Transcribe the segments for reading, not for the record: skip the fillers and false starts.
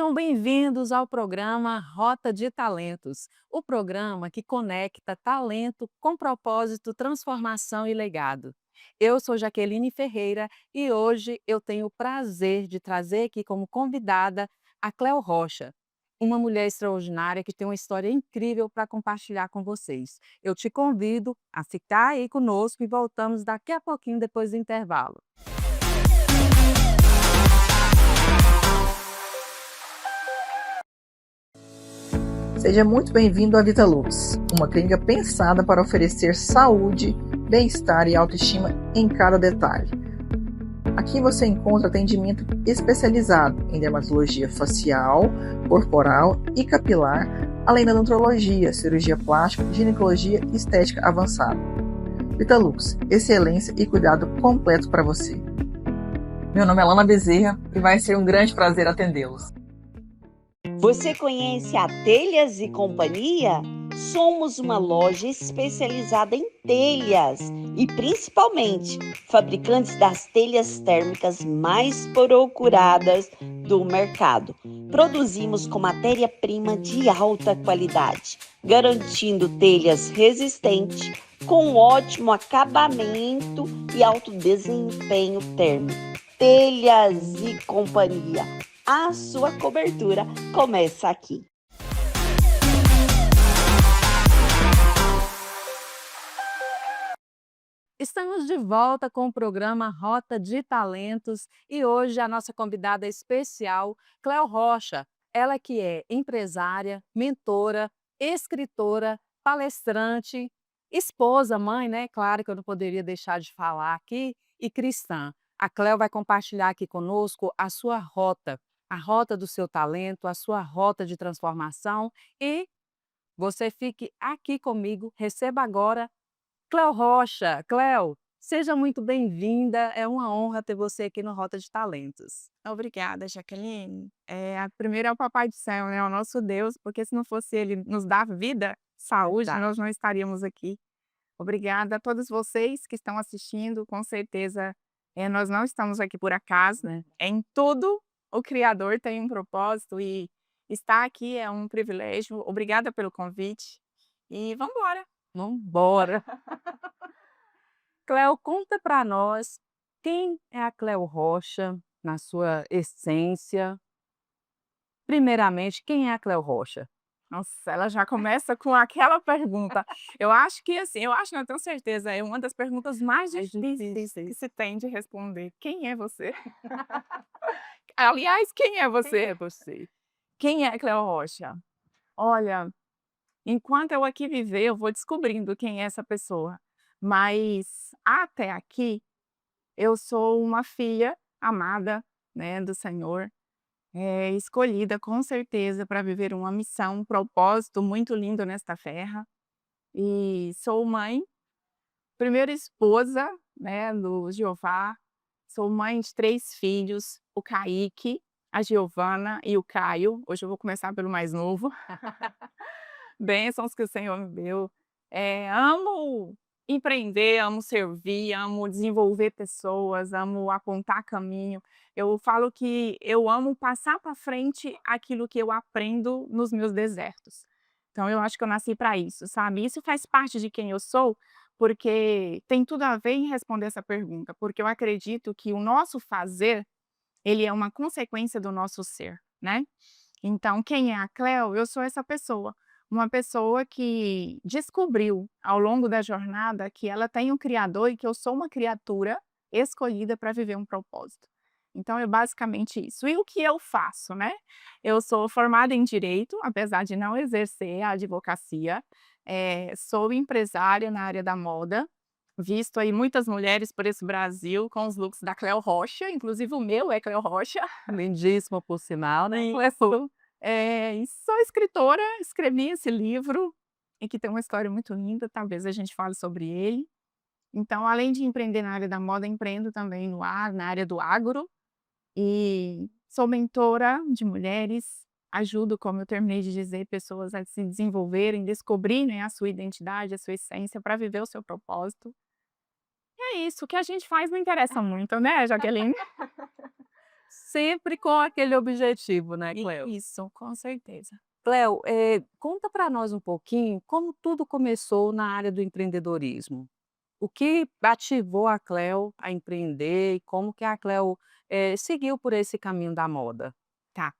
Sejam bem-vindos ao programa Rota de Talentos, o programa que conecta talento com propósito, transformação e legado. Eu sou Jaqueline Ferreira e hoje eu tenho o prazer de trazer aqui como convidada a Cleo Rocha, uma mulher extraordinária que tem uma história incrível para compartilhar com vocês. Eu te convido a ficar aí conosco e voltamos daqui a pouquinho depois do intervalo. Seja muito bem-vindo à Vitalux, uma clínica pensada para oferecer saúde, bem-estar e autoestima em cada detalhe. Aqui você encontra atendimento especializado em dermatologia facial, corporal e capilar, além da odontologia, cirurgia plástica, ginecologia e estética avançada. Vitalux, excelência e cuidado completo para você. Meu nome é Lana Bezerra e vai ser um grande prazer atendê-los. Você conhece a Telhas e Companhia? Somos uma loja especializada em telhas e principalmente fabricantes das telhas térmicas mais procuradas do mercado. Produzimos com matéria-prima de alta qualidade, garantindo telhas resistentes com ótimo acabamento e alto desempenho térmico. Telhas e Companhia. A sua cobertura começa aqui. Estamos de volta com o programa Rota de Talentos e hoje a nossa convidada especial, Cleo Rocha. Ela que é empresária, mentora, escritora, palestrante, esposa, mãe, né? Claro que eu não poderia deixar de falar aqui, e cristã. A Cleo vai compartilhar aqui conosco a rota do seu talento, a sua rota de transformação e você fique aqui comigo, receba agora Cleo Rocha. Cleo, seja muito bem-vinda, é uma honra ter você aqui no Rota de Talentos. Obrigada, Jaqueline. Primeiro é o Papai do Céu, né, o nosso Deus, porque se não fosse ele nos dar vida, saúde, Verdade. nós não estaríamos aqui. Obrigada a todos vocês que estão assistindo, com certeza, nós não estamos aqui por acaso, né? Em tudo o Criador tem um propósito e estar aqui é um privilégio. Obrigada pelo convite e vamos embora. Vamos embora. Cleo, conta para nós quem é a Cleo Rocha na sua essência. Primeiramente, quem é a Cleo Rocha? Nossa, ela já começa com aquela pergunta. Eu acho que assim, eu acho, não, eu tenho certeza, é uma das perguntas mais Mais difíceis que difíceis. se tem de responder. Quem é você? Aliás, quem é Quem é você? você? Quem é Cleo Rocha? Olha, enquanto eu aqui viver, eu vou descobrindo quem é essa pessoa. Mas até aqui, eu sou uma filha amada, né, do Senhor, escolhida com certeza para viver uma missão, um propósito muito lindo nesta terra. E sou mãe, primeira esposa, né, do Jeová, sou mãe de 3 filhos, o Kaique, a Giovana e o Caio. Hoje eu vou começar pelo mais novo. Bênçãos que o Senhor me deu. Amo empreender, amo servir, amo desenvolver pessoas, amo apontar caminho. Eu falo que eu amo passar para frente aquilo que eu aprendo nos meus desertos. Então eu acho que eu nasci para isso, sabe. Isso faz parte de quem eu sou, porque tem tudo a ver em responder essa pergunta, porque eu acredito que o nosso fazer, ele é uma consequência do nosso ser, né. Então, quem é a Cleo? Eu sou essa pessoa, uma pessoa que descobriu ao longo da jornada que ela tem um criador e que eu sou uma criatura escolhida para viver um propósito. Então é basicamente isso. E o que eu faço, né? Eu sou formada em direito, apesar de não exercer a advocacia, sou empresária na área da moda, visto aí muitas mulheres por esse Brasil com os looks da Cleo Rocha, inclusive o meu é Cleo Rocha. Lindíssima por sinal, né? Isso. E sou escritora, escrevi esse livro, e que tem uma história muito linda, talvez a gente fale sobre ele. Então, além de empreender na área da moda, empreendo também na área do agro, e sou mentora de mulheres, ajudo, como eu terminei de dizer, pessoas a se desenvolverem, descobrirem a sua identidade, a sua essência, para viver o seu propósito. E é isso, o que a gente faz não interessa muito, né, Jaqueline? Sempre com aquele objetivo, né, Cleo? Isso, com certeza. Cleo, conta para nós um pouquinho como tudo começou na área do empreendedorismo. O que ativou a Cleo a empreender e como que a Cleo, seguiu por esse caminho da moda? Tá.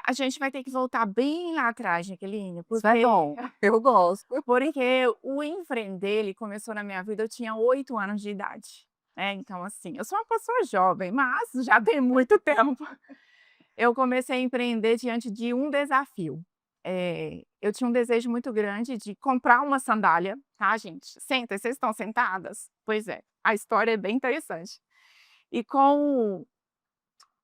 A gente vai ter que voltar bem lá atrás, Jaqueline, Isso é porque bom, eu gosto. porque o empreender, ele começou na minha vida, eu tinha 8 anos de idade, então assim, eu sou uma pessoa jovem, mas já tem muito tempo. Eu comecei a empreender diante de um desafio. Eu tinha um desejo muito grande de comprar uma sandália, tá, gente? Senta, vocês estão sentadas? Pois é, a história é bem interessante. E com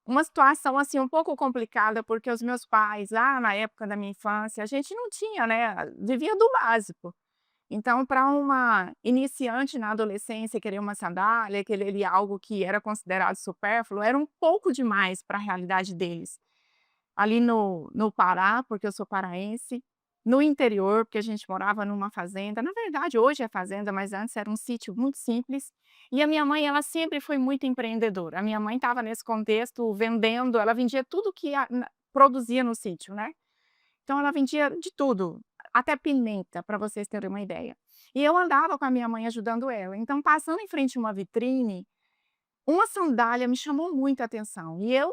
uma situação, assim, um pouco complicada, porque os meus pais, lá na época da minha infância, a gente não tinha, né, vivia do básico. Então, para uma iniciante na adolescência querer uma sandália, querer ali algo que era considerado supérfluo, era um pouco demais para a realidade deles. Ali no Pará, porque eu sou paraense, no interior, porque a gente morava numa fazenda, na verdade hoje é fazenda, mas antes era um sítio muito simples, e a minha mãe ela sempre foi muito empreendedora, a minha mãe estava nesse contexto vendendo, ela vendia tudo que produzia no sítio, né. Então ela vendia de tudo, até pimenta, para vocês terem uma ideia. E eu andava com a minha mãe ajudando ela, então passando em frente a uma vitrine, uma sandália me chamou muito a atenção, e eu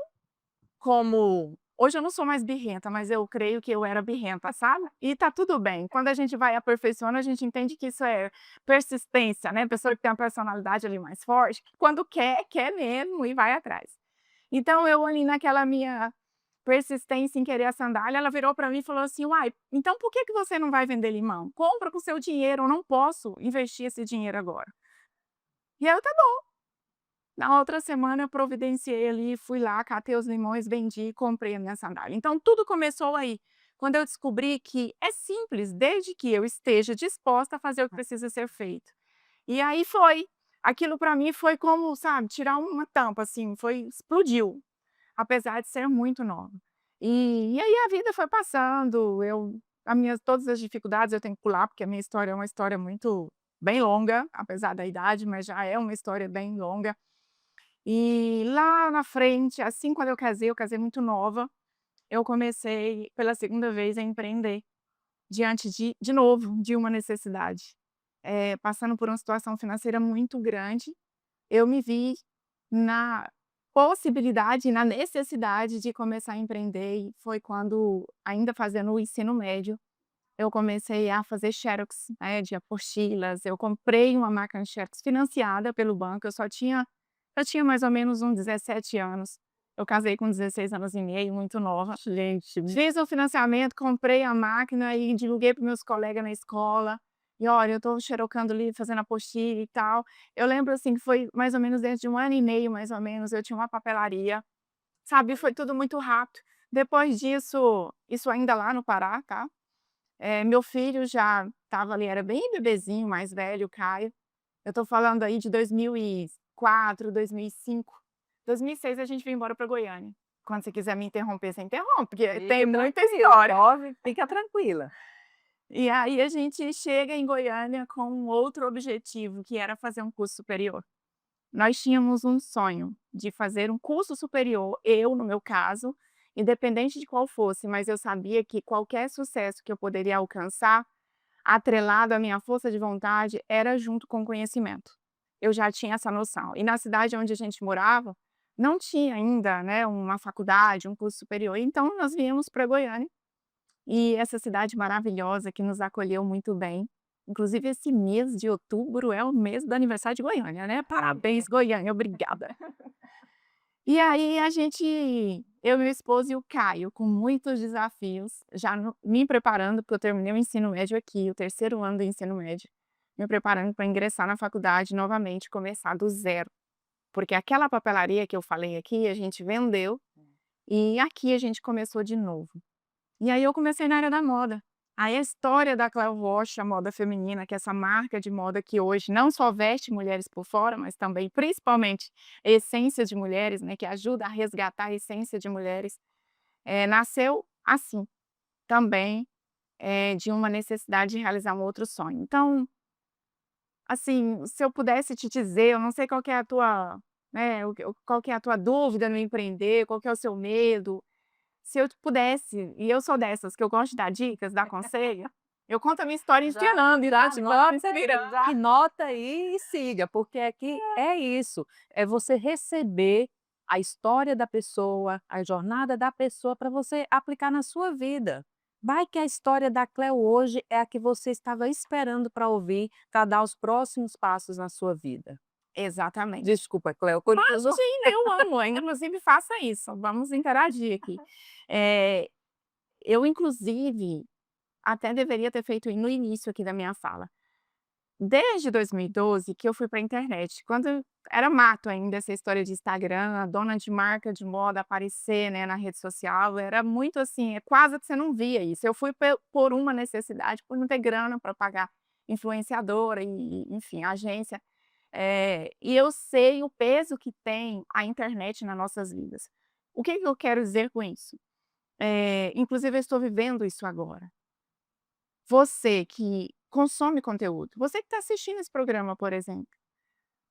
como hoje eu não sou mais birrenta, mas eu creio que eu era birrenta, sabe. E tá tudo bem, quando a gente vai aperfeiçoando, a gente entende que isso é persistência, né, pessoa que tem uma personalidade ali mais forte, que quando quer, quer mesmo e vai atrás. Então eu ali naquela minha persistência em querer a sandália, ela virou para mim e falou assim: "Uai, então por que que você não vai vender limão? Compra com seu dinheiro, eu não posso investir esse dinheiro agora". E aí eu: "Tá". Na outra semana eu providenciei ali, fui lá, catei os limões, vendi e comprei a minha sandália. Então tudo começou aí, quando eu descobri que é simples, desde que eu esteja disposta a fazer o que precisa ser feito. E aí foi, aquilo para mim foi como, sabe, tirar uma tampa, assim, foi explodiu, apesar de ser muito nova. E aí a vida foi passando, as minhas todas as dificuldades eu tenho que pular, porque a minha história é uma história muito bem longa, apesar da idade, mas já é uma história bem longa. E lá na frente, assim, quando eu casei muito nova, eu comecei pela segunda vez a empreender, diante de novo, de uma necessidade. Passando por uma situação financeira muito grande, eu me vi na possibilidade, na necessidade de começar a empreender e foi quando, ainda fazendo o ensino médio, eu comecei a fazer xerox, de apostilas, eu comprei uma máquina de xerox financiada pelo banco, eu tinha mais ou menos uns 17 anos, eu casei com 16 anos e meio, muito nova. Gente, Fiz o financiamento, comprei a máquina e divulguei para meus colegas na escola, e olha, eu estou xerocando ali, fazendo apostila e tal. Eu lembro, assim, que foi mais ou menos dentro de 1 ano e meio, mais ou menos, eu tinha uma papelaria, sabe, foi tudo muito rápido. Depois disso, isso ainda lá no Pará, tá, meu filho já estava ali, era bem bebezinho, mais velho, o Caio. Eu estou falando aí de 2004, 2005. 2006 a gente veio embora para Goiânia. Quando você quiser me interromper, você interrompe, porque tem fique muita tranquila, história. jovem, fica tranquila. E aí a gente chega em Goiânia com um outro objetivo, que era fazer um curso superior. Nós tínhamos um sonho de fazer um curso superior, eu, no meu caso, independente de qual fosse, mas eu sabia que qualquer sucesso que eu poderia alcançar, atrelado à minha força de vontade, era junto com o conhecimento. Eu já tinha essa noção. E na cidade onde a gente morava, não tinha ainda, né, uma faculdade, um curso superior, então nós viemos para Goiânia, e essa cidade maravilhosa que nos acolheu muito bem. Inclusive esse mês de outubro é o mês do aniversário de Goiânia, né, parabéns Goiânia, obrigada. E aí a gente, eu, meu esposo e o Caio, com muitos desafios, já me preparando, porque eu terminei o ensino médio aqui, o terceiro ano do ensino médio, me preparando para ingressar na faculdade novamente, começar do zero. Porque aquela papelaria que eu falei aqui, a gente vendeu, e aqui a gente começou de novo. E aí eu comecei na área da moda. Aí a história da Cleo Rocha, moda feminina, que é essa marca de moda que hoje não só veste mulheres por fora, mas também, principalmente, essências de mulheres, né, que ajuda a resgatar a essência de mulheres, nasceu assim, também, de uma necessidade de realizar um outro sonho. Então, assim, se eu pudesse te dizer, eu não sei qual que é a tua né, qual que é a tua dúvida no empreender, qual que é o seu medo. Se eu pudesse, e eu sou dessas que eu gosto de dar dicas, dar conselho, eu conto a minha história Já ensinando, anota, inspirando. anota aí e siga, porque aqui é isso, é você receber a história da pessoa, a jornada da pessoa para você aplicar na sua vida. Vai que a história da Cleo hoje é a que você estava esperando para ouvir, para dar os próximos passos na sua vida. Exatamente. Desculpa, Cleo, continua. Imagina, eu amo, inclusive faça isso, vamos interagir aqui. Eh, eu inclusive, até deveria ter feito no início aqui da minha fala. Desde 2012 que eu fui para a internet, quando era mato ainda essa história de Instagram, a dona de marca de moda aparecer, né, na rede social, era muito assim, é quase que você não via isso. Eu fui por uma necessidade, por não ter grana para pagar influenciadora e enfim, agência. E eu sei o peso que tem a internet nas nossas vidas. O que que eu quero dizer com isso? Inclusive eu estou vivendo isso agora. Você que consome conteúdo, você que está assistindo esse programa, por exemplo,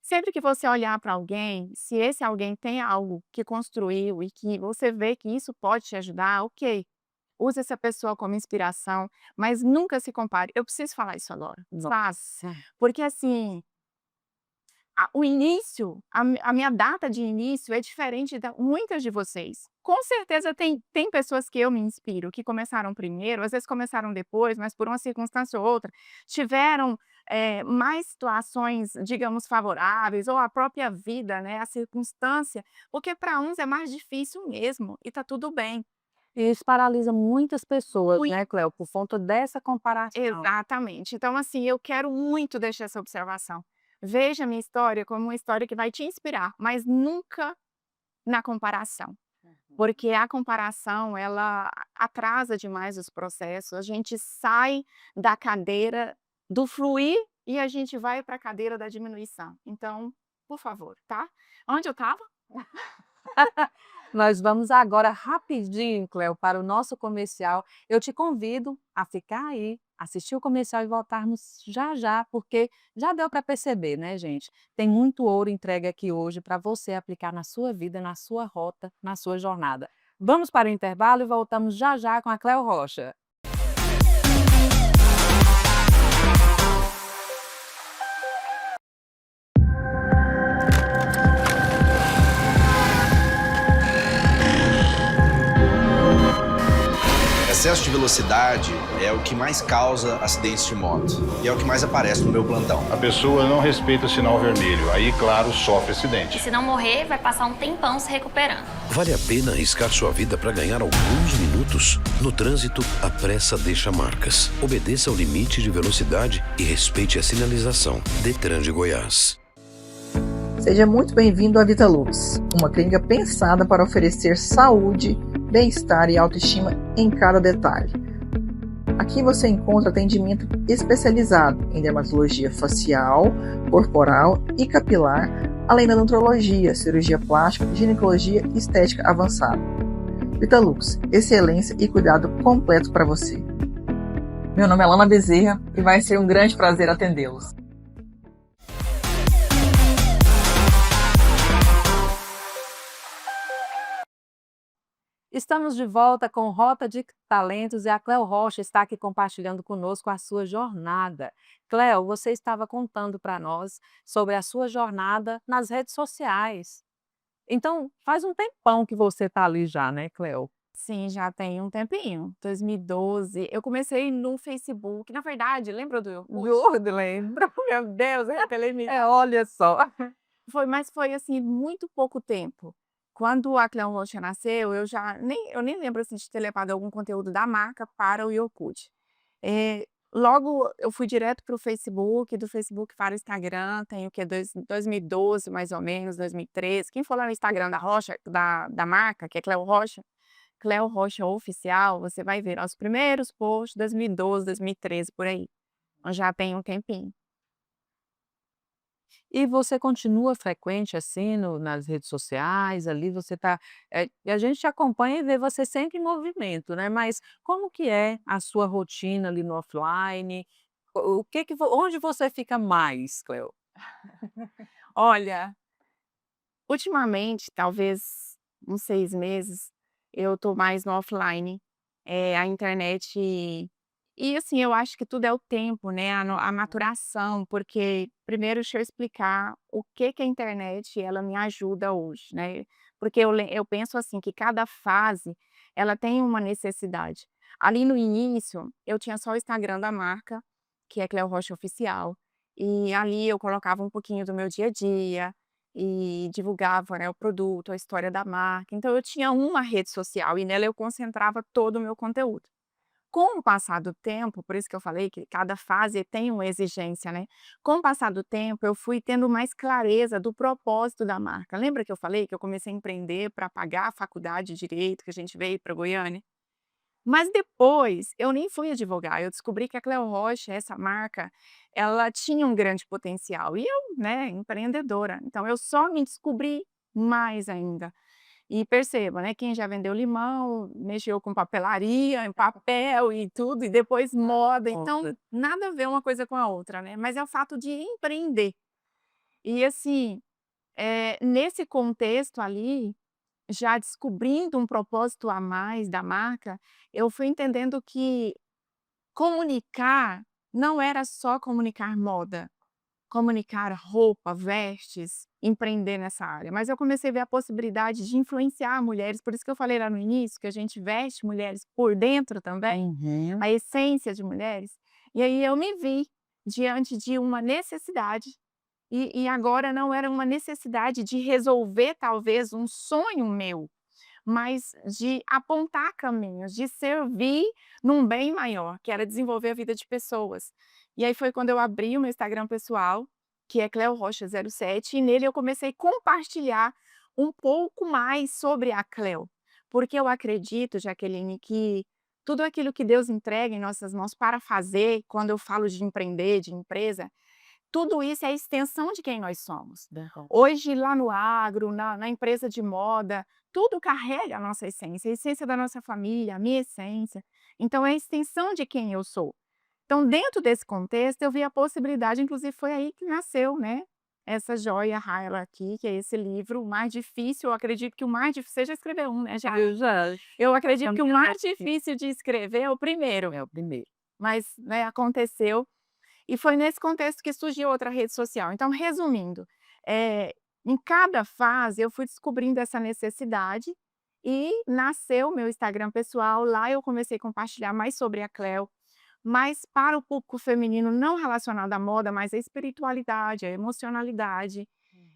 sempre que você olhar para alguém, se esse alguém tem algo que construiu e que você vê que isso pode te ajudar, ok, use essa pessoa como inspiração, mas nunca se compare. Eu preciso falar isso agora, sabe? Nossa. Porque assim, o início, a minha data de início é diferente da muitas de vocês. Com certeza tem pessoas que eu me inspiro, que começaram primeiro, às vezes começaram depois, mas por uma circunstância ou outra, tiveram, mais situações, digamos, favoráveis, ou a própria vida, né, a circunstância, porque para uns é mais difícil mesmo, e tá tudo bem. E isso paralisa muitas pessoas, Mui né, Cleo, por conta dessa comparação. Exatamente. Então, assim, eu quero muito deixar essa observação. Veja a minha história como uma história que vai te inspirar, mas nunca na comparação, porque a comparação ela atrasa demais os processos, a gente sai da cadeira do fluir e a gente vai para a cadeira da diminuição. Então, por favor, tá? Onde eu estava? Nós vamos agora rapidinho, Cleo, para o nosso comercial. Eu te convido a ficar aí, assistir o comercial e voltarmos já já, porque já deu para perceber, né, gente? Tem muito ouro entregue aqui hoje para você aplicar na sua vida, na sua rota, na sua jornada. Vamos para o intervalo e voltamos já já com a Cleo Rocha. Excesso de velocidade é o que mais causa acidentes de moto e é o que mais aparece no meu plantão. A pessoa não respeita o sinal vermelho, aí, claro, sofre E acidente. se não morrer, vai passar um tempão se recuperando. Vale a pena arriscar sua vida para ganhar alguns minutos? No trânsito, a pressa deixa marcas. Obedeça ao limite de velocidade e respeite a sinalização. Detran de Goiás. Seja muito bem-vindo à Vitalux, uma clínica pensada para oferecer saúde, bem-estar e autoestima em cada detalhe. Aqui você encontra atendimento especializado em dermatologia facial, corporal e capilar, além da nutrologia, cirurgia plástica, ginecologia e estética avançada. Vitalux, excelência e cuidado completo para você. Meu nome é Lana Bezerra e vai ser um grande prazer atendê-los. Estamos de volta com Rota de Talentos e a Cleo Rocha está aqui compartilhando conosco a sua jornada. Cleo, você estava contando para nós sobre a sua jornada nas redes sociais. Então, faz um tempão que você está ali já, né, Cleo? Sim, já tem um tempinho. 2012, eu comecei no Facebook. Na verdade, lembra do Orkut? Juro, lembro. Meu Deus, eu repelei minha. Olha só. Mas foi assim, muito pouco tempo. Quando a Cleo Rocha nasceu, eu nem lembro assim, de ter levado algum conteúdo da marca para o Orkut. Logo eu fui direto para o Facebook, do Facebook para o Instagram, tem o quê? 2012 mais ou menos, 2013. Quem for lá no Instagram da Rocha, da marca, que é Cleo Rocha Oficial, você vai ver os primeiros posts, 2012, 2013, por aí. Já tem um tempinho. E você continua frequente, assim, nas redes sociais, ali você está, e a gente te acompanha e vê você sempre em movimento, né, mas como que é a sua rotina ali no offline? O que que vo onde você fica mais, Cleo? Olha, Ultimamente, talvez uns 6 meses, eu tô mais no offline, a internet e assim, eu acho que tudo é o tempo, né, a maturação, porque primeiro deixa eu explicar o que a internet ela me ajuda hoje, né, porque eu penso assim, que cada fase, ela tem uma necessidade. Ali no início, eu tinha só o Instagram da marca, que é Cleo Rocha Oficial, e ali eu colocava um pouquinho do meu dia a dia, e divulgava, né, o produto, a história da marca, então eu tinha uma rede social e nela eu concentrava todo o meu conteúdo. Com o passar do tempo, por isso que eu falei que cada fase tem uma exigência, né, com o passar do tempo eu fui tendo mais clareza do propósito da marca. Lembra que eu falei que eu comecei a empreender para pagar a faculdade de direito que a gente veio para Goiânia? Mas depois, eu nem fui advogar, eu descobri que a Cleo Rocha, essa marca, ela tinha um grande potencial e eu, né, empreendedora, então eu só me descobri mais ainda. E perceba, né, quem já vendeu limão, mexeu com papelaria, em papel e tudo, e depois moda, então nada a ver uma coisa com a outra, né, mas é o fato de empreender. E assim, nesse contexto ali, já descobrindo um propósito a mais da marca, eu fui entendendo que comunicar não era só comunicar moda, comunicar roupa, vestes, empreender nessa área, mas eu comecei a ver a possibilidade de influenciar mulheres, por isso que eu falei lá no início que a gente veste mulheres por dentro também, Uhum. a essência de mulheres, e aí eu me vi diante de uma necessidade e agora não era uma necessidade de resolver talvez um sonho meu, mas de apontar caminhos, de servir num bem maior, que era desenvolver a vida de pessoas. E aí foi quando eu abri o meu Instagram pessoal, que é Cleo Rocha 07, e nele eu comecei a compartilhar um pouco mais sobre a Cleo, porque eu acredito, Jaqueline, que tudo aquilo que Deus entrega em nossas mãos para fazer, quando eu falo de empreender, de empresa, tudo isso é a extensão de quem nós somos. Verdade. Hoje, lá no agro, na empresa de moda, tudo carrega a nossa essência, a essência da nossa família, a minha essência. Então, é a extensão de quem eu sou. Então, dentro desse contexto, eu vi a possibilidade, inclusive foi aí que nasceu, né, essa joia rara aqui, que é esse livro, o mais difícil, eu acredito que o mais difícil, você já escreveu um, né, já? Eu já. Eu acredito que o Também mais acho que difícil de escrever é o primeiro, é o primeiro. mas, né, aconteceu. E foi nesse contexto que surgiu outra rede social. Então, resumindo, em cada fase eu fui descobrindo essa necessidade e nasceu o meu Instagram pessoal. Lá eu comecei a compartilhar mais sobre a Cleo, mas para o público feminino não relacionado à moda, mas à espiritualidade, à emocionalidade.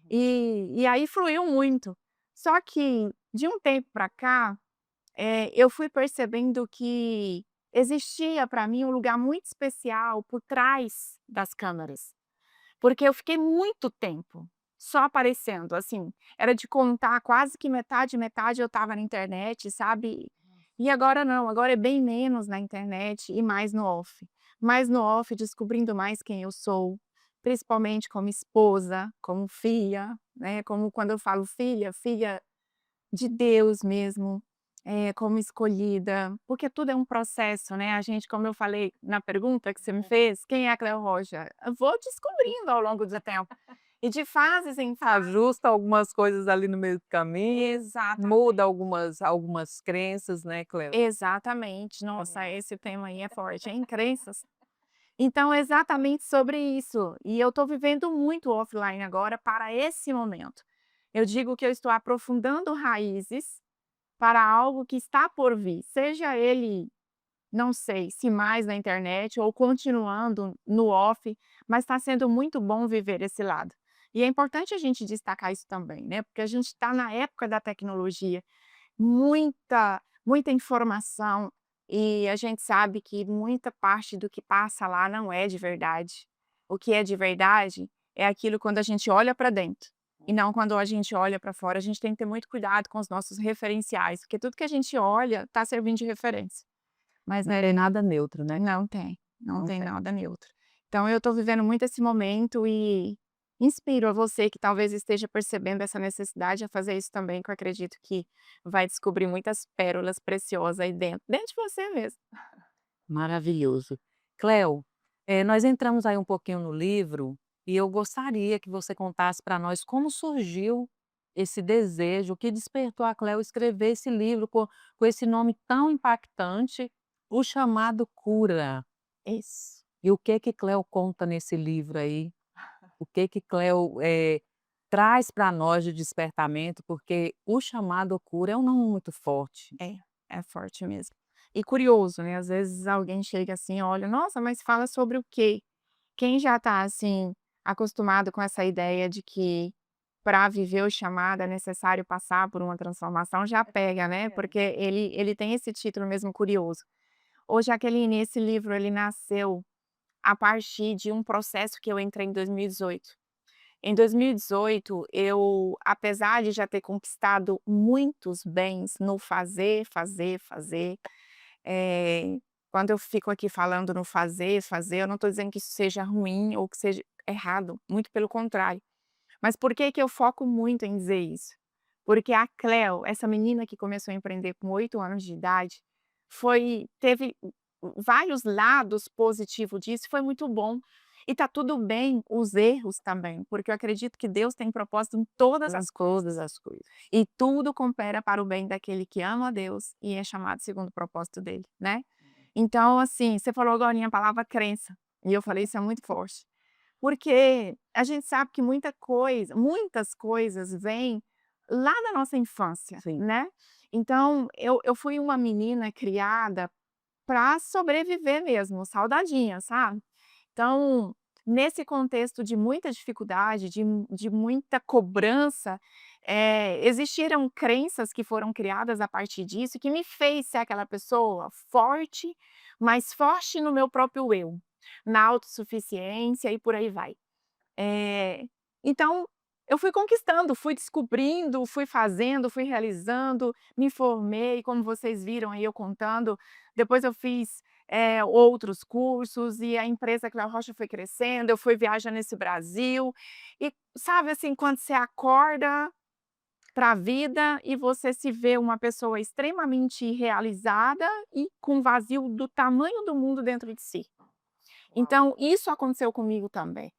E aí fluiu muito. Só que de um tempo para cá, eu fui percebendo que existia para mim um lugar muito especial por trás das câmeras, porque eu fiquei muito tempo só aparecendo, assim, era de contar quase que metade, metade eu estava na internet, sabe. E agora não, agora é bem menos na internet e mais no off. Mais no off, descobrindo mais quem eu sou, principalmente como esposa, como filha, né, como quando eu falo filha, filha de Deus mesmo, como escolhida, porque tudo é um processo, né, a gente, como eu falei na pergunta que você me fez: "Quem é a Cleo Rocha?", eu vou descobrindo ao longo do tempo, e de fases em fases. Ajusta algumas coisas ali no meio do caminho, Exatamente, muda algumas crenças, né, Cleo? exatamente. Nossa, esse tema aí é forte, hein, crenças. Então é exatamente sobre isso, e eu estou vivendo muito offline agora para esse momento. Eu digo que eu estou aprofundando raízes para algo que está por vir, seja ele, não sei, se mais na internet ou continuando no off, mas está sendo muito bom viver esse lado. E é importante a gente destacar isso também, né, porque a gente está na época da tecnologia, muita informação, e a gente sabe que muita parte do que passa lá não é de verdade. O que é de verdade é aquilo quando a gente olha para dentro, e não quando a gente olha para fora. A gente tem que ter muito cuidado com os nossos referenciais, porque tudo que a gente olha está servindo de referência. Mas Não tem nada neutro, né? não Não tem tem. nada neutro. Então eu estou vivendo muito esse momento e inspiro a você que talvez esteja percebendo essa necessidade a fazer isso também, que eu acredito que vai descobrir muitas pérolas preciosas aí dentro de você mesmo. Maravilhoso. Cleo, nós entramos aí um pouquinho no livro e eu gostaria que você contasse para nós como surgiu esse desejo? O que despertou a Cleo escrever esse livro com esse nome tão impactante, O Chamado Cura? Isso. E o que que Cleo conta nesse livro aí? O que que Cleo, traz para nós de despertamento? Porque O Chamado Cura é um nome muito forte. É, é forte mesmo. E curioso, né, às vezes alguém chega assim, olha: "Nossa, mas fala sobre o quê?". Quem já está, assim, acostumado com essa ideia de que para viver o chamado é necessário passar por uma transformação, já pega, né, porque ele tem esse título mesmo curioso. Ô Jaqueline, esse livro ele nasceu a partir de um processo que eu entrei em 2018. Em 2018, eu, apesar de já ter conquistado muitos bens no fazer, fazer, fazer, quando eu fico aqui falando no fazer, fazer, eu não estou dizendo que isso seja ruim ou que seja errado, muito pelo contrário. Mas por que que eu foco muito em dizer isso? Porque a Cleo, essa menina que começou a empreender com 8 anos de idade, teve vários lados positivos disso, foi muito bom. E tá tudo bem os erros também, porque eu acredito que Deus tem propósito em todas as Todas as coisas. e tudo coopera para o bem daquele que ama a Deus e é chamado segundo o propósito dele, né. Então, assim, você falou agorinha a palavra crença, e eu falei isso é muito forte, porque a gente sabe que muitas coisas vêm lá da nossa infância, Sim. né. Então eu fui uma menina criada para sobreviver mesmo, saudadinha, sabe. Então, nesse contexto de muita dificuldade, de muita cobrança, existiram crenças que foram criadas a partir disso, que me fez ser aquela pessoa forte, mas forte no meu próprio eu, na autossuficiência e por aí vai. Então, eu fui conquistando, fui descobrindo, fui fazendo, fui realizando, me formei, como vocês viram aí eu contando, depois eu fiz, outros cursos e a empresa Cléo Rocha foi crescendo, eu fui viajando nesse Brasil, e sabe, assim, quando você acorda para a vida e você se vê uma pessoa extremamente realizada e com um vazio do tamanho do mundo dentro de si. Então isso aconteceu comigo também.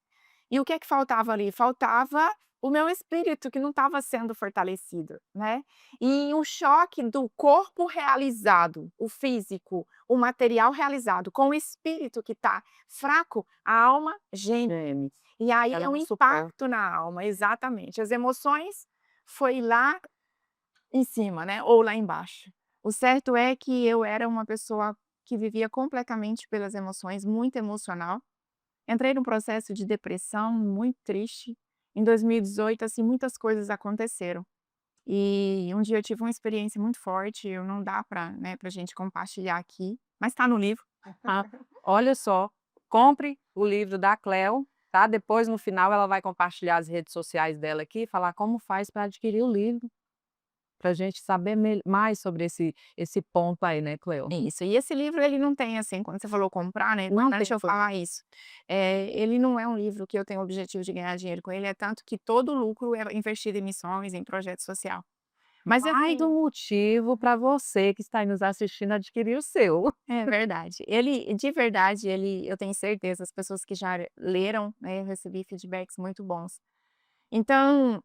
E o que é que faltava ali? Faltava o meu espírito que não estava sendo fortalecido, né. E o choque do corpo realizado, o físico, o material realizado, com o espírito que está fraco, a alma geme. Geme. E aí Ela é um não suporta. impacto na alma, exatamente. As emoções foi lá em cima, né, ou lá embaixo. O certo é que eu era uma pessoa que vivia completamente pelas emoções, muito emocional. Entrei num processo de depressão muito triste. Em 2018, assim, muitas coisas aconteceram. E um dia eu tive uma experiência muito forte, eu não dá para, né, pra gente compartilhar aqui, mas está no livro. Ah, olha só, compre o livro da Cleo, tá? Depois, no final, ela vai compartilhar as redes sociais dela aqui e falar como faz para adquirir o livro, para a gente saber mais sobre esse ponto aí, né, Cleo? Isso, e esse livro ele não tem, assim, quando você falou comprar, né, é Não importante tem eu falar isso. Ele não é um livro que eu tenho o objetivo de ganhar dinheiro com ele, é tanto que todo o lucro é investido em missões, em projeto social. Mas mais um assim motivo para você que está aí nos assistindo adquirir o seu. é verdade. Ele de verdade, eu tenho certeza, as pessoas que já leram, né, eu recebi feedbacks muito bons. Então,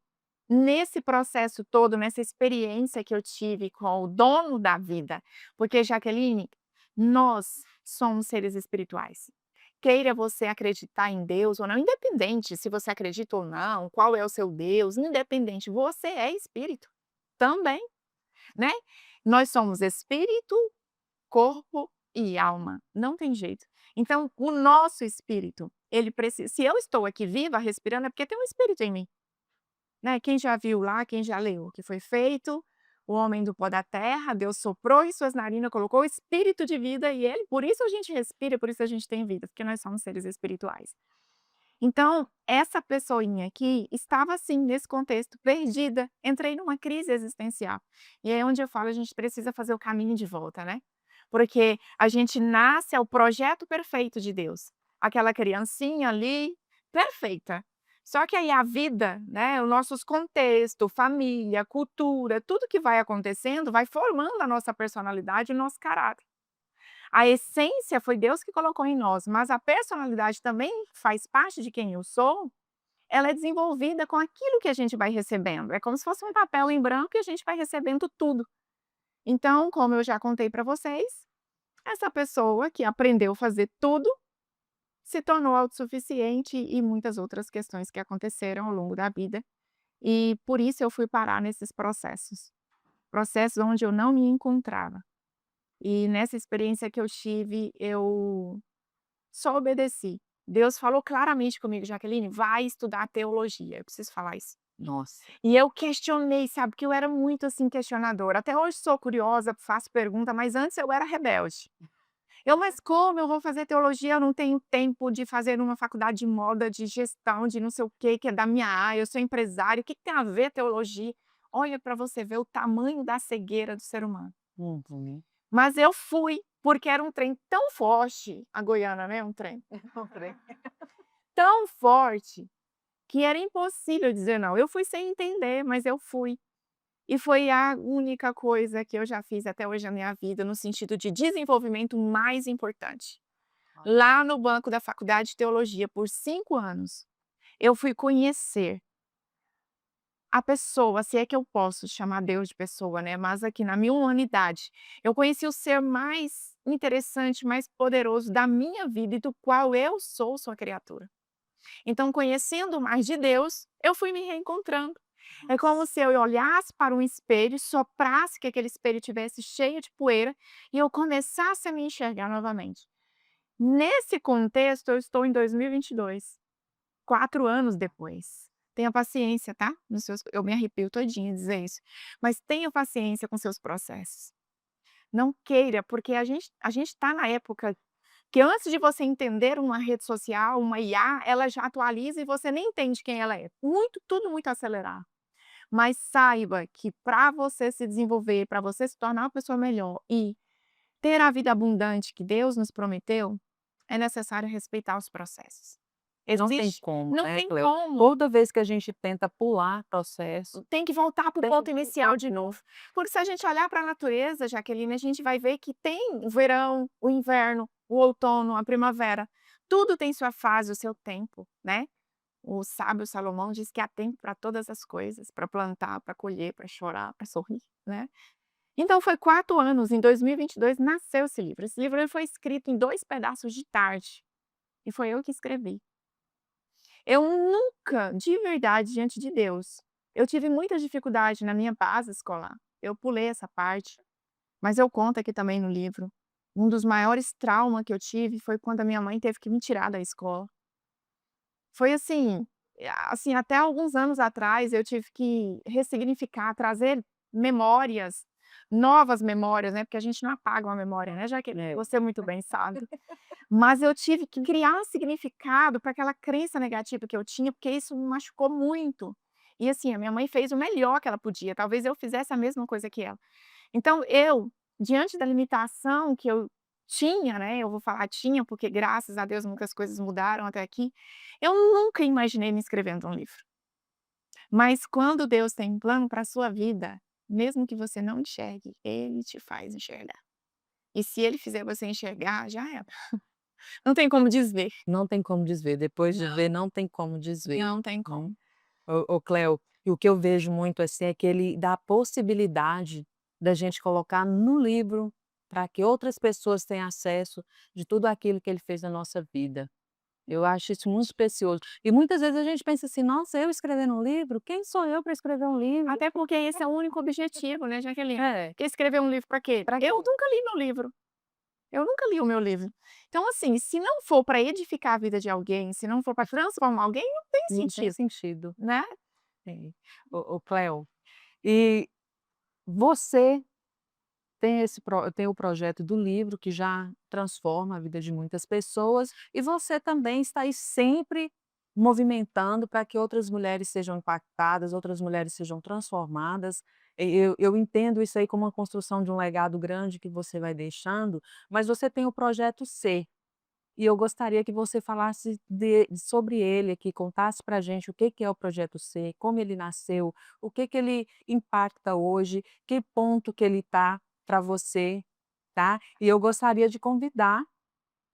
nesse processo todo, nessa experiência que eu tive com o dono da vida, porque Jaqueline, nós somos seres espirituais. Queira você acreditar em Deus ou não, independente se você acredita ou não, qual é o seu Deus, independente, você é espírito também, né? Nós somos espírito, corpo e alma, não tem jeito. Então, o nosso espírito, ele precisa, se eu estou aqui viva, respirando, é porque tem um espírito em mim. Né, quem já viu lá, quem já leu, que foi feito o homem do pó da terra, Deus soprou em suas narinas, colocou o espírito de vida e ele por isso a gente respira, por isso a gente tem vida, porque nós somos seres espirituais. Então, essa pessoinha aqui estava assim, nesse contexto, perdida, entrei numa crise existencial. E é onde eu falo, a gente precisa fazer o caminho de volta, né? Porque a gente nasce ao projeto perfeito de Deus. Aquela criancinha ali, perfeita. Só que aí a vida, né, os nossos contextos, família, cultura, tudo que vai acontecendo vai formando a nossa personalidade e o nosso caráter. A essência foi Deus que colocou em nós, mas a personalidade também faz parte de quem eu sou. ela é desenvolvida com aquilo que a gente vai recebendo. É como se fosse um papel em branco e a gente vai recebendo tudo. Então, como eu já contei para vocês, essa pessoa que aprendeu a fazer tudo se tornou autossuficiente e muitas outras questões que aconteceram ao longo da vida. E por isso eu fui parar nesses processos onde eu não me encontrava. E nessa experiência que eu tive, eu só obedeci. Deus falou claramente comigo: "Jaqueline, vai estudar teologia". Eu preciso falar isso. Nossa. E eu questionei, sabe, porque eu era muito, assim, questionadora. Até hoje sou curiosa, faço pergunta, mas antes eu era rebelde. Mas como eu vou fazer teologia? Eu não tenho tempo de fazer uma faculdade de moda, de gestão, de não sei o quê, que é da minha área, eu sou empresária, o que que tem a ver teologia?". Olha para você ver o tamanho da cegueira do ser humano. Uhum. Mas eu fui, porque era um trem tão forte, a Goiana, né, um trem tão forte, que era impossível dizer não. Eu fui sem entender, mas eu fui. E foi a única coisa que eu já fiz até hoje na minha vida, no sentido de desenvolvimento mais importante. Lá no banco da faculdade de teologia, por 5 anos, eu fui conhecer a pessoa, se é que eu posso chamar Deus de pessoa, né, mas aqui na minha humanidade, eu conheci o ser mais interessante, mais poderoso da minha vida e do qual eu sou sua criatura. Então, conhecendo mais de Deus, eu fui me reencontrando. É como se eu olhasse para um espelho, soprasse que aquele espelho tivesse cheio de poeira e eu começasse a me enxergar novamente. Nesse contexto, eu estou em 2022, 4 anos depois. Tenha paciência, tá? Eu me arrepio todinha de dizer isso, mas tenha paciência com seus processos. Não queira, porque a gente está na época que antes de você entender uma rede social, uma IA, ela já atualiza e você nem entende quem ela é. Tudo muito acelerado. Mas saiba que para você se desenvolver, para você se tornar uma pessoa melhor e ter a vida abundante que Deus nos prometeu, é necessário respeitar os processos. Não tem Existe como, não né, tem Cleo? como. Toda vez que a gente tenta pular processo, Tem que voltar para o tem ponto que inicial de novo. Porque se a gente olhar para a natureza, Jaqueline, a gente vai ver que tem o verão, o inverno, o outono, a primavera. Tudo tem sua fase, o seu tempo, né? O sábio Salomão diz que há tempo para todas as coisas, para plantar, para colher, para chorar, para sorrir, né? Então foi 4 anos, em 2022 nasceu esse livro. Esse livro ele foi escrito em 2 pedaços de tarde, e foi eu que escrevi. Eu nunca, de verdade, diante de Deus, eu tive muita dificuldade na minha base escolar. Eu pulei essa parte, mas eu conto aqui também no livro. Um dos maiores traumas que eu tive foi quando a minha mãe teve que me tirar da escola. Foi assim, até alguns anos atrás eu tive que ressignificar, trazer memórias, novas memórias, né, porque a gente não apaga uma memória, né, já que É. você muito bem sabe. Mas eu tive que criar um significado para aquela crença negativa que eu tinha, porque isso me machucou muito. E assim, a minha mãe fez o melhor que ela podia, talvez eu fizesse a mesma coisa que ela. Então eu, diante da limitação que eu tinha, né, eu vou falar tinha, porque graças a Deus muitas coisas mudaram até aqui, eu nunca imaginei me inscrevendo num livro. Mas quando Deus tem um plano para a sua vida, mesmo que você não enxergue, Ele te faz enxergar. E se Ele fizer você enxergar, já era. Não tem como desver. não tem como desver. Depois de ver, não tem como desver. Não tem Né? como. Ô Cleo, e o que eu vejo muito, assim, é que ele dá a possibilidade da gente colocar no livro, para que outras pessoas tenham acesso de tudo aquilo que ele fez na nossa vida. Eu acho isso muito precioso. E muitas vezes a gente pensa assim: "Nossa, eu escrever um livro? Quem sou eu para escrever um livro?" Até porque esse é o único objetivo, né, Jaqueline? É, Porque escrever um livro para quê? para quê? Eu nunca li meu livro. Eu nunca li o meu livro. Então, assim, se não for para edificar a vida de alguém, se não for para transformar alguém, não tem Não tem sentido, sentido. né? É. Ô Cleo, e você tem o projeto do livro que já transforma a vida de muitas pessoas, e você também está aí sempre movimentando para que outras mulheres sejam impactadas, outras mulheres sejam transformadas. Eu entendo isso aí como uma construção de um legado grande que você vai deixando, mas você tem o projeto C, e eu gostaria que você falasse sobre ele aqui, contasse para a gente o que que é o projeto C, como ele nasceu, o que que ele impacta hoje, que ponto que ele está para você, tá? E eu gostaria de convidar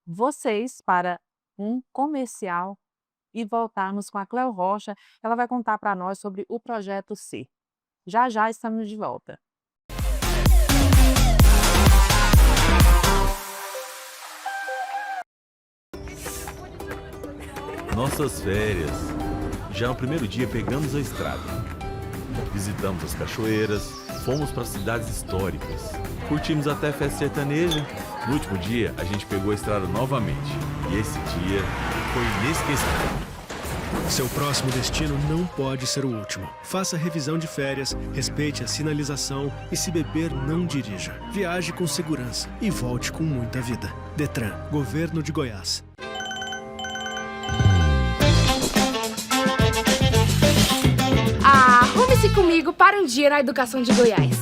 vocês para um comercial e voltarmos com a Cleo Rocha. Ela vai contar para nós sobre o projeto C. Já já estamos de volta. Nossas férias. Já no primeiro dia pegamos a estrada. Visitamos as cachoeiras, fomos para cidades históricas, curtimos até festa sertaneja. No último dia, a gente pegou a estrada novamente. E esse dia foi inesquecível. Seu próximo destino não pode ser o último. Faça revisão de férias, respeite a sinalização e, se beber, não dirija. Viaje com segurança e volte com muita vida. Detran, Governo de Goiás. Arrume-se comigo para um dia na educação de Goiás.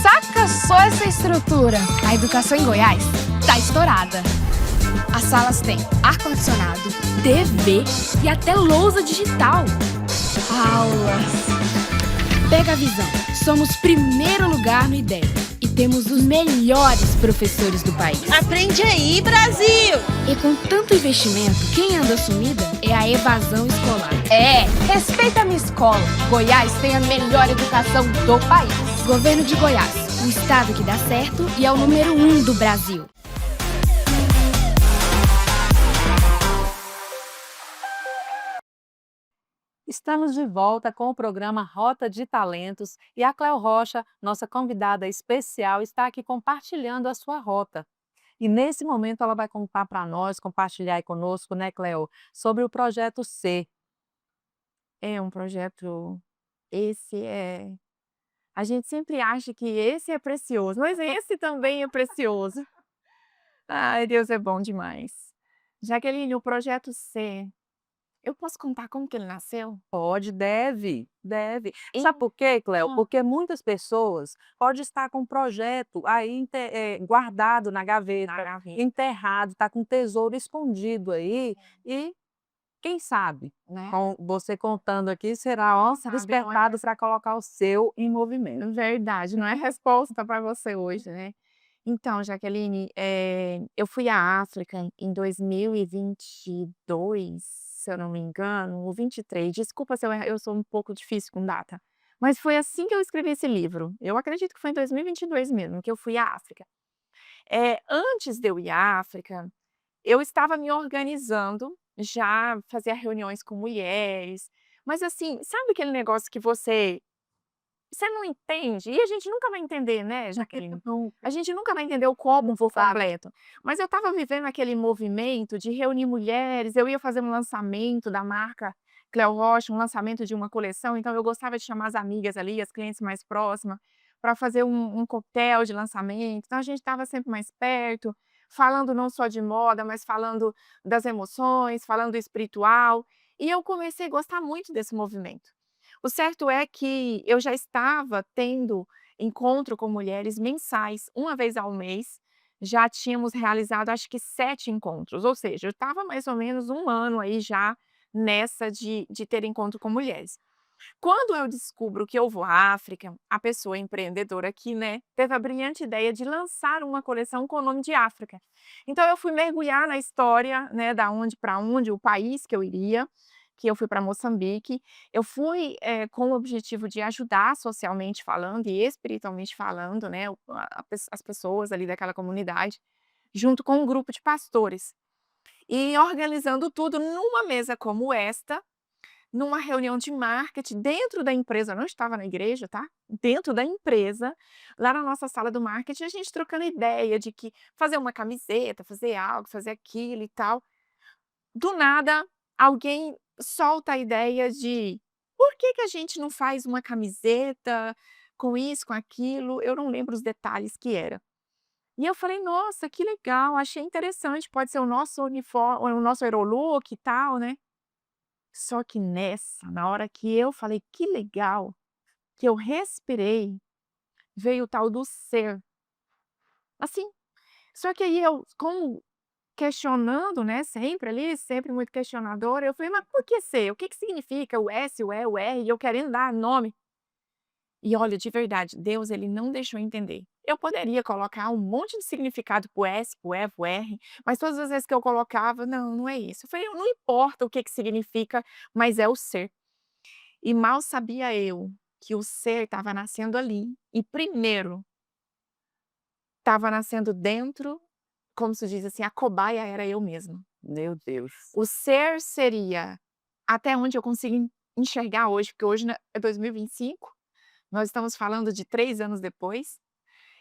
Saca só essa estrutura. A educação em Goiás tá estourada. As salas têm ar-condicionado, TV e até lousa digital. Aulas. Pega a visão. Somos primeiro lugar no IDEB e temos os melhores professores do país. Aprende aí, Brasil! E com tanto investimento, quem anda sumida é a evasão escolar. Respeita a minha escola. Goiás tem a melhor educação do país. Governo de Goiás, o estado que dá certo e é o número 1 do Brasil. Estamos de volta com o programa Rota de Talentos e a Cleo Rocha, nossa convidada especial, está aqui compartilhando a sua rota. E nesse momento ela vai contar para nós, compartilhar aí conosco, né, Cleo, sobre o projeto C. É um projeto. A gente sempre acha que esse é precioso, mas esse também é precioso. Ai, Deus é bom demais. Jaqueline, o projeto C. Eu posso contar como que ele nasceu? Pode, deve. E- Sabe por quê, Cleo? Ah. Porque muitas pessoas podem estar com um projeto aí guardado na gaveta, enterrado, está com um tesouro escondido aí e quem sabe, Né? com você contando aqui, será ó, Sabe, despertado para colocar o seu em movimento. Verdade, não é resposta para você hoje, né? Então, Jaqueline, eu fui à África em 2022, se eu não me engano, ou 23. Desculpa se eu sou um pouco difícil com data, mas foi assim que eu escrevi esse livro. Eu acredito que foi em 2022 mesmo que eu fui à África. Antes de eu ir à África, eu estava me organizando, já fazia reuniões com mulheres, mas assim, sabe aquele negócio que você não entende, e a gente nunca vai entender, né, Jaqueline? A gente nunca vai entender o como por completo. Mas eu estava vivendo aquele movimento de reunir mulheres, eu ia fazer um lançamento da marca Cleo Rocha, um lançamento de uma coleção, então eu gostava de chamar as amigas ali, as clientes mais próximas, para fazer um coquetel de lançamento. Então a gente estava sempre mais perto, falando não só de moda, mas falando das emoções, falando do espiritual. E eu comecei a gostar muito desse movimento. O certo é que eu já estava tendo encontro com mulheres mensais, uma vez ao mês. Já tínhamos realizado acho que 7 encontros, ou seja, eu estava mais ou menos 1 ano aí já nessa de ter encontro com mulheres. Quando eu descubro que eu vou à África, a pessoa empreendedora aqui, né, teve a brilhante ideia de lançar uma coleção com o nome de África. Então eu fui mergulhar na história, né, da onde para onde, o país que eu iria, que eu fui para Moçambique. Eu fui, com o objetivo de ajudar socialmente falando e espiritualmente falando, né, as pessoas ali daquela comunidade, junto com um grupo de pastores. E organizando tudo numa mesa como esta, numa reunião de marketing dentro da empresa, eu não estava na igreja, tá? Dentro da empresa, lá na nossa sala do marketing, a gente trocando ideia de que fazer uma camiseta, fazer algo, fazer aquilo e tal. Do nada, alguém solta a ideia de por que a gente não faz uma camiseta com isso, com aquilo? Eu não lembro os detalhes que era. E eu falei, nossa, que legal, achei interessante, pode ser o nosso uniforme, o nosso aerolook e tal, né? Só que na hora que eu falei que legal, que eu respirei, veio o tal do ser. Assim, só que aí eu, como questionando, né, sempre ali, sempre muito questionadora, eu falei, mas por que ser? O que significa o S, o E, o R? E eu querendo dar nome. E olha, de verdade, Deus ele não deixou entender. Eu poderia colocar um monte de significado pro S, pro E, pro R, mas todas as vezes que eu colocava, não, não é isso. Eu falei: "Não importa o que que significa, mas é o ser". E mal sabia eu que o ser estava nascendo ali, e primeiro estava nascendo dentro, como se diz assim, a cobaia era eu mesma. Meu Deus. O ser seria até onde eu consigo enxergar hoje, porque hoje é 2025, nós estamos falando de 3 anos depois.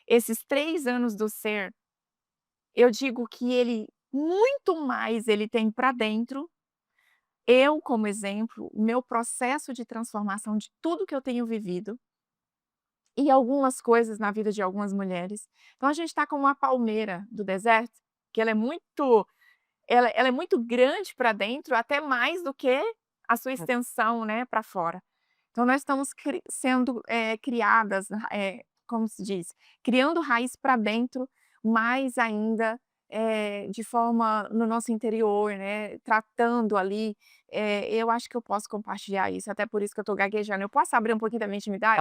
Esses 3 anos do ser, eu digo que ele muito mais ele tem para dentro, eu como exemplo, o meu processo de transformação de tudo que eu tenho vivido, e algumas coisas na vida de algumas mulheres. Então a gente está como uma palmeira do deserto, que ela é muito grande para dentro, até mais do que a sua extensão, né, para fora. Então nós estamos sendo, criadas, como se diz? Criando raiz para dentro, mais ainda, de forma no nosso interior, né, tratando ali, eu acho que eu posso compartilhar isso, até por isso que eu estou gaguejando. Eu posso abrir um pouquinho da minha intimidade?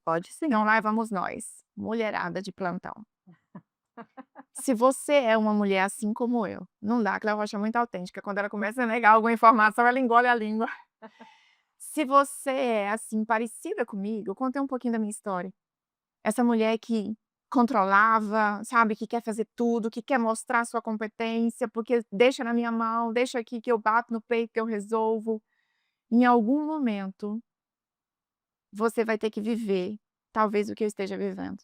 Pode sim. Então lá vamos nós, mulherada de plantão. Se você é uma mulher assim como eu, não dá, a Cléo Rocha é muito autêntica, quando ela começa a negar alguma informação, ela engole a língua. Se você é assim, parecida comigo, eu contei um pouquinho da minha história. Essa mulher que controlava, sabe, que quer fazer tudo, que quer mostrar sua competência, porque deixa na minha mão, deixa aqui que eu bato no peito, que eu resolvo. Em algum momento, você vai ter que viver, talvez o que eu esteja vivendo.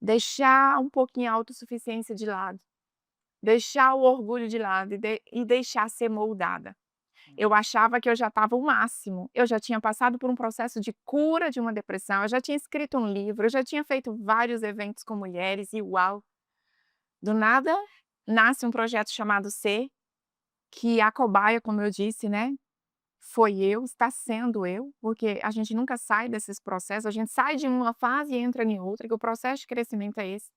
Deixar um pouquinho a autossuficiência de lado, deixar o orgulho de lado e deixar ser moldada. Eu achava que eu já estava o máximo, eu já tinha passado por um processo de cura de uma depressão, eu já tinha escrito um livro, eu já tinha feito vários eventos com mulheres e uau! Do nada, nasce um projeto chamado Ser, que a cobaia, como eu disse, né, foi eu, está sendo eu, porque a gente nunca sai desses processos, a gente sai de uma fase e entra em outra, que o processo de crescimento é esse.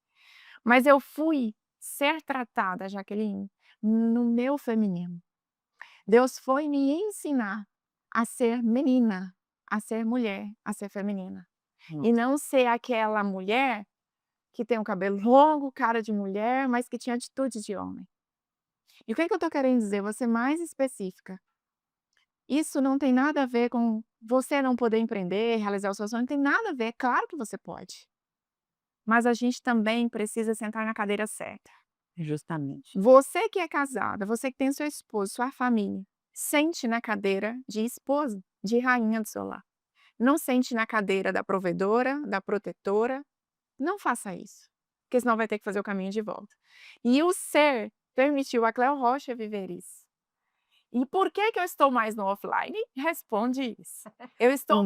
Mas eu fui ser tratada, Jaqueline, no meu feminino. Deus foi me ensinar a ser menina, a ser mulher, a ser feminina. E não ser aquela mulher que tem um cabelo longo, cara de mulher, mas que tinha atitude de homem. E o que que eu estou querendo dizer? Vou ser mais específica. Isso não tem nada a ver com você não poder empreender, realizar o seu sonho, não tem nada a ver, é claro que você pode. Mas a gente também precisa sentar na cadeira certa. Justamente. Você que é casada, você que tem seu esposo, sua família, sente na cadeira de esposa, de rainha do seu lar. Não sente na cadeira da provedora, da protetora. Não faça isso, porque senão vai ter que fazer o caminho de volta. E o ser permitiu a Cléo Rocha viver isso. E por que que eu estou mais no offline? Responde isso. Eu estou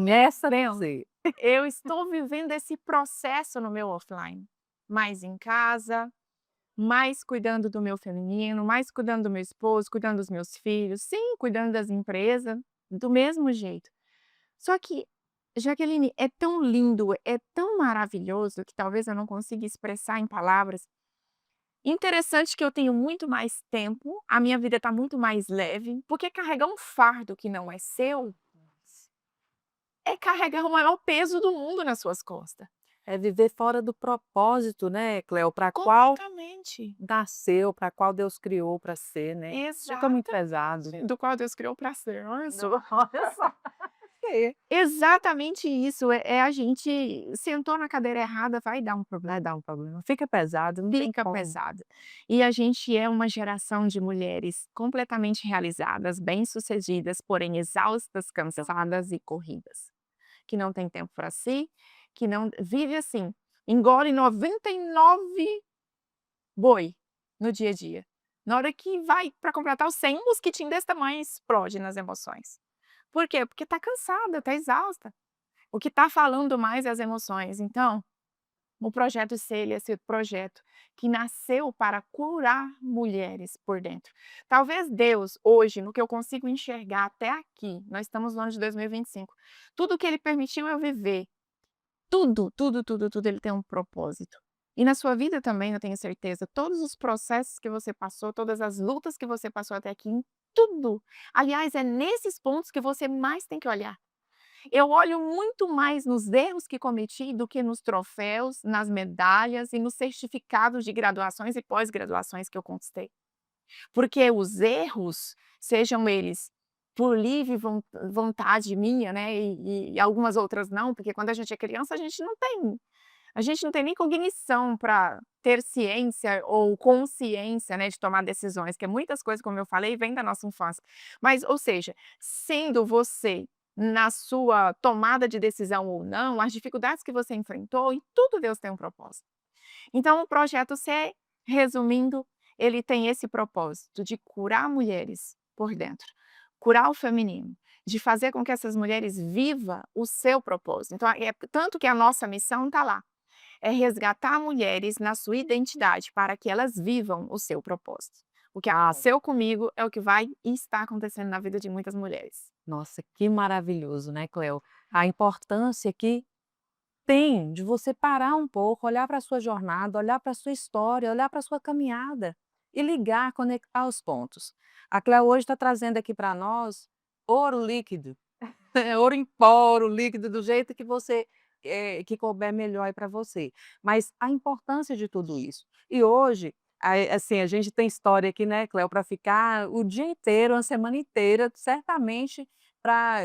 eu estou vivendo esse processo no meu offline, mais em casa, mais cuidando do meu feminino, mais cuidando do meu esposo, cuidando dos meus filhos, sim, cuidando das empresas, do mesmo jeito. Só que, Jaqueline, é tão lindo, é tão maravilhoso que talvez eu não consiga expressar em palavras. Interessante que eu tenho muito mais tempo, a minha vida está muito mais leve, porque carregar um fardo que não é seu é carregar o maior peso do mundo nas suas costas. É viver fora do propósito, né, Cleo, para qual Completamente. nasceu, para qual Deus criou para ser, né. Fica muito pesado. Do qual Deus criou para ser, olha só. Olha só. Exatamente isso, a gente sentou na cadeira errada, vai dar um problema. Vai dar um problema. Fica pesado, não tem Fica como. pesado. E a gente é uma geração de mulheres completamente realizadas, bem-sucedidas, porém exaustas, cansadas e corridas. Que não tem tempo para si, que não vive assim, engole 99 boi no dia a dia. Na hora que vai para completar o 100, um mosquitinho desse tamanho explode nas emoções. Por quê? Porque está cansada, está exausta. O que está falando mais é as emoções. Então, o projeto Ser, esse projeto que nasceu para curar mulheres por dentro. Talvez Deus, hoje, no que eu consigo enxergar até aqui, nós estamos no ano de 2025, tudo que Ele permitiu eu viver, tudo, Ele tem um propósito. E na sua vida também, eu tenho certeza, todos os processos que você passou, todas as lutas que você passou até aqui, tudo. Aliás, é nesses pontos que você mais tem que olhar. Eu olho muito mais nos erros que cometi do que nos troféus, nas medalhas e nos certificados de graduações e pós-graduações que eu conquistei. Porque os erros, sejam eles por livre vontade minha, né, e algumas outras não, porque quando a gente é criança a gente não tem nem cognição para ter ciência ou consciência, né, de tomar decisões, que é muitas coisas, como eu falei, vem da nossa infância. Mas, ou seja, sendo você na sua tomada de decisão ou não, as dificuldades que você enfrentou, em tudo Deus tem um propósito. Então o projeto C, resumindo, ele tem esse propósito de curar mulheres por dentro, curar o feminino, de fazer com que essas mulheres vivam o seu propósito. Então, tanto que a nossa missão está lá, é resgatar mulheres na sua identidade para que elas vivam o seu propósito. O que aconteceu comigo é o que vai e está acontecendo na vida de muitas mulheres. Nossa, que maravilhoso, né, Cleo? A importância que tem de você parar um pouco, olhar para a sua jornada, olhar para a sua história, olhar para a sua caminhada e ligar, conectar os pontos. A Cleo hoje está trazendo aqui para nós ouro líquido, ouro em pó, ouro líquido, do jeito que você que couber melhor para você. Mas a importância de tudo isso. E hoje, assim, a gente tem história aqui, né, Cleo, para ficar o dia inteiro, a semana inteira, certamente para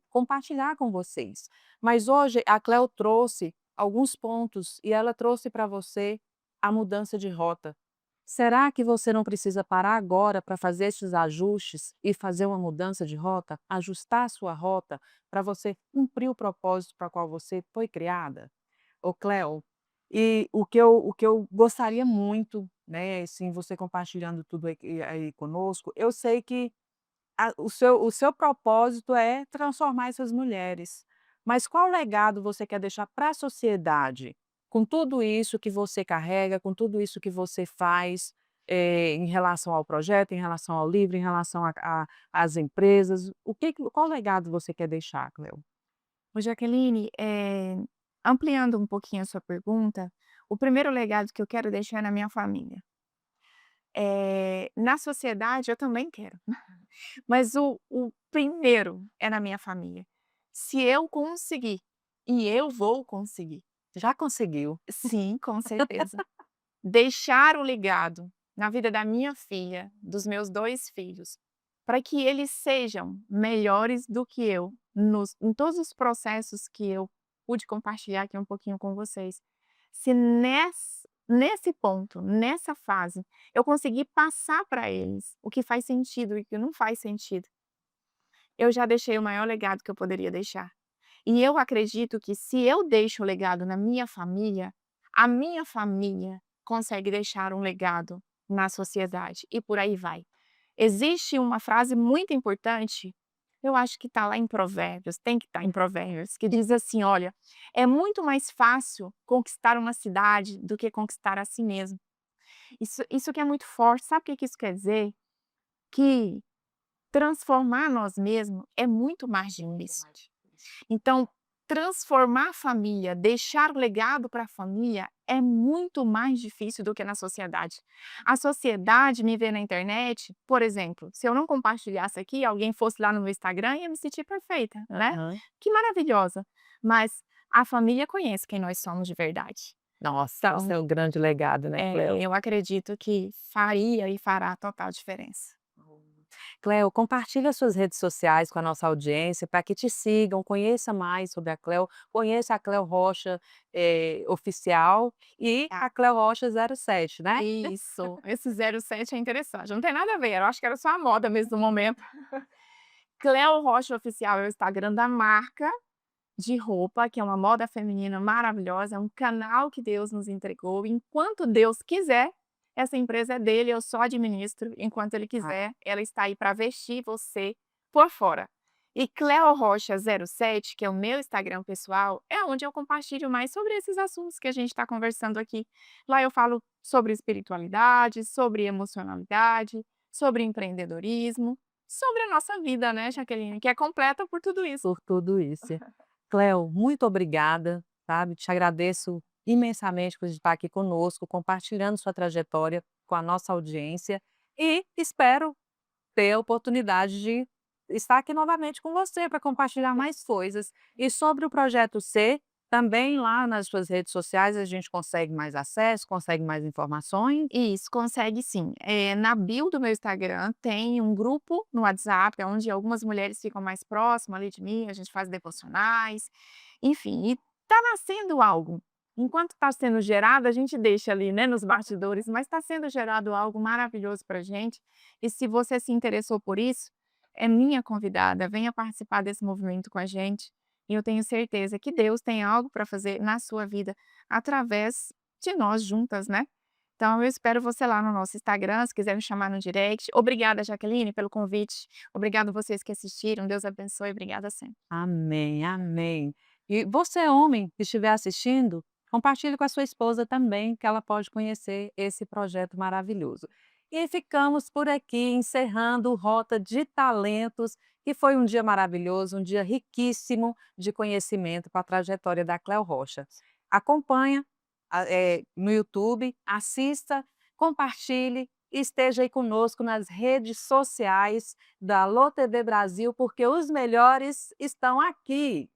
compartilhar com vocês. Mas hoje a Cleo trouxe alguns pontos e ela trouxe para você a mudança de rota. Será que você não precisa parar agora para fazer esses ajustes e fazer uma mudança de rota? Ajustar a sua rota para você cumprir o propósito para qual você foi criada? Ô Cleo, e o que eu gostaria muito, né, assim, você compartilhando tudo aí conosco, eu sei que o seu propósito é transformar essas mulheres. Mas qual legado você quer deixar para a sociedade? Com tudo isso que você carrega, com tudo isso que você faz, em relação ao projeto, em relação ao livro, em relação às empresas, qual legado você quer deixar, Cleo? Ô Jaqueline, ampliando um pouquinho a sua pergunta, o primeiro legado que eu quero deixar é na minha família. Na sociedade eu também quero, mas o primeiro é na minha família. Se eu conseguir, e eu vou conseguir. Já conseguiu. Sim, com certeza. Deixar um legado na vida da minha filha, dos meus 2 filhos, para que eles sejam melhores do que eu, em todos os processos que eu pude compartilhar aqui um pouquinho com vocês. Se nesse ponto, nessa fase, eu conseguir passar para eles o que faz sentido e o que não faz sentido, eu já deixei o maior legado que eu poderia deixar. E eu acredito que se eu deixo o legado na minha família, a minha família consegue deixar um legado na sociedade e por aí vai. Existe uma frase muito importante, eu acho que está lá em Provérbios, tem que estar em Provérbios, que diz assim: olha, é muito mais fácil conquistar uma cidade do que conquistar a si mesmo. Isso que é muito forte, sabe o que que isso quer dizer? Que transformar nós mesmos é muito mais difícil. Então, transformar a família, deixar o legado para a família é muito mais difícil do que na sociedade. A sociedade me vê na internet, por exemplo, se eu não compartilhasse aqui, alguém fosse lá no meu Instagram, ia me sentir perfeita, né? Aham. Que maravilhosa. Mas a família conhece quem nós somos de verdade. Nossa, Então, esse é um grande legado, né, Cleo? eu acredito que faria e fará total diferença. Cleo, compartilha suas redes sociais com a nossa audiência para que te sigam, conheça mais sobre a Cleo, conheça a Cleo Rocha, oficial e Tá. a Cleo Rocha 07, né? Isso, esse 07 é interessante, não tem nada a ver, eu acho que era só a moda mesmo do momento. Cleo Rocha Oficial é o Instagram da marca de roupa, que é uma moda feminina maravilhosa, é um canal que Deus nos entregou, enquanto Deus quiser, essa empresa é dele, eu só administro, enquanto ele quiser, ela está aí para vestir você por fora. E Cleo Rocha 07, que é o meu Instagram pessoal, é onde eu compartilho mais sobre esses assuntos que a gente está conversando aqui. Lá eu falo sobre espiritualidade, sobre emocionalidade, sobre empreendedorismo, sobre a nossa vida, né, Jaqueline, que é completa por tudo isso. Por tudo isso. Cleo, muito obrigada, sabe? Te agradeço imensamente por estar aqui conosco, compartilhando sua trajetória com a nossa audiência e espero ter a oportunidade de estar aqui novamente com você para compartilhar mais coisas. E sobre o projeto C, também lá nas suas redes sociais a gente consegue mais acesso, consegue mais informações? Isso, consegue sim. Na bio do meu Instagram tem um grupo no WhatsApp, onde algumas mulheres ficam mais próximas ali de mim, a gente faz devocionais, enfim, e tá nascendo algo. Enquanto está sendo gerado, a gente deixa ali, né, nos bastidores, mas está sendo gerado algo maravilhoso pra gente. E se você se interessou por isso, é minha convidada, venha participar desse movimento com a gente. E eu tenho certeza que Deus tem algo para fazer na sua vida através de nós juntas, né? Então eu espero você lá no nosso Instagram, se quiser me chamar no direct. Obrigada, Jaqueline, pelo convite. Obrigado vocês que assistiram. Deus abençoe. Obrigada sempre. Amém, amém. E você, homem, que estiver assistindo, compartilhe com a sua esposa também, que ela pode conhecer esse projeto maravilhoso. E ficamos por aqui, encerrando o Rota de Talentos, que foi um dia maravilhoso, um dia riquíssimo de conhecimento para a trajetória da Cleo Rocha. Acompanha no YouTube, assista, compartilhe e esteja aí conosco nas redes sociais da Alô TV Brasil, porque os melhores estão aqui.